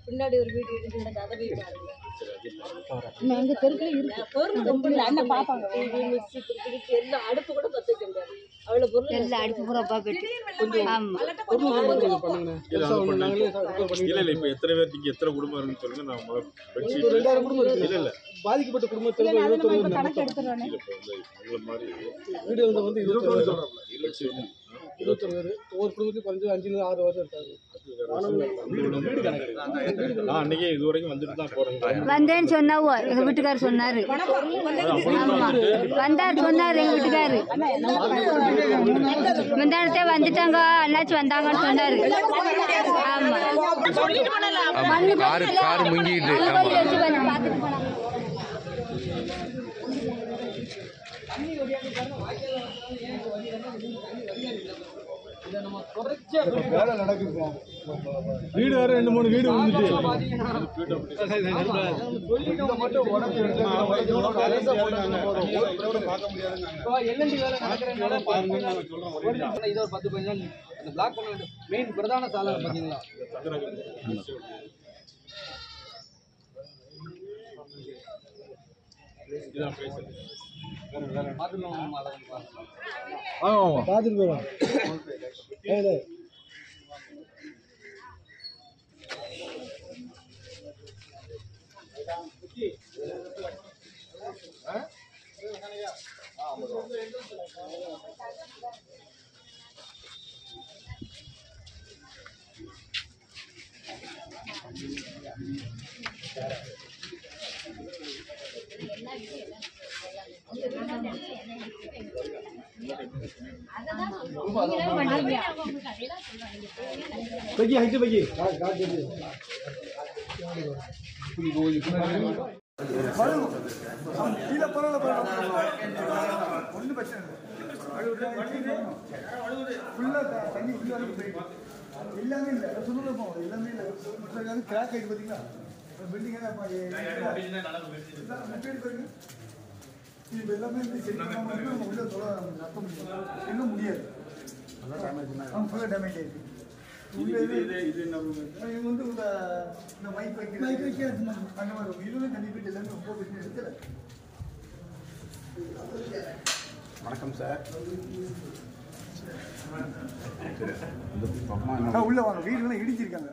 பின்னாடி ஒரு வீடு இருக்கு அதை போய் எங்க தெருக்குல இருக்கு அண்ணன் பாப்பாங்க எல்லாம் அடுப்பு கூட பத்த வைக்க முடியாது அவ்வளவு பொருள் எல்லாம் அடுப்பு பூரா பாப்பிட்டு இப்ப எத்தனை பேருக்கு எத்தனை குடும்பம் இருக்குன்னு சொல்லுங்க. நான் 2000 குடும்பம் இல்ல இல்ல பாதிக்கப்பட்ட குடும்பத்துல மாதிரி வீடியோ வந்து 21 பேர் ஒவ்வொரு குடும்பத்துக்கு குறைஞ்சது 5 to 6 வருஷம் இருக்காங்க. நான் அன்னைக்கு இது வரைக்கும் வந்துட்டு தான் போறேன். வந்தேன்னு சொன்னாவோ எங்க வீட்டுக்காரர் சொன்னாரு. வந்தார் சொன்னாரு எங்க வீட்டுக்காரரு. முந்தானத்தே வந்துட்டாங்க அண்ணாச்சி வந்தாங்கன்னு சொன்னாரு. ஆமா காரு முங்கிட்டு பார்த்துட்டு போனாங்க. வேலை நடக்குது. வீடு வேற 2-3 வீடு வந்துட்டு மட்டும் உடம்பு பார்க்க முடியாது. இது ஒரு 10-15 நாள் அந்த பிளாக் பண்ண மெயின் பிரதான சாலை பார்த்தீங்களா? பார்த்துட்டு போறோம். பையி ஹைட் பையி கீழே பரவாயில்ல ஒன்றும் பிரச்சனை ஃபுல்லாக தண்ணி ஃபுல்லாக போயிட்டு எல்லாமே இல்லை சுற்றுலா போகும் எல்லாமே இல்லை. கிராக் ஆகிட்டு பார்த்தீங்களா பில்டிங் இப்போ எல்லாமே நம்ம உள்ள சொல்ல நடத்த முடியும் என்ன முடியாது. ஃபுல்லாக டேமேஜ் ஆகிடுது. இவங்க வந்து இந்த மைக் வைக்க அந்த மாதிரி இதுவே தண்ணி போயிட்டு எல்லாமே ரொம்ப பிரச்சனை எடுக்கல. வணக்கம் சார். உள்ள வாங்க வீடுலாம் இடிச்சிருக்காங்க.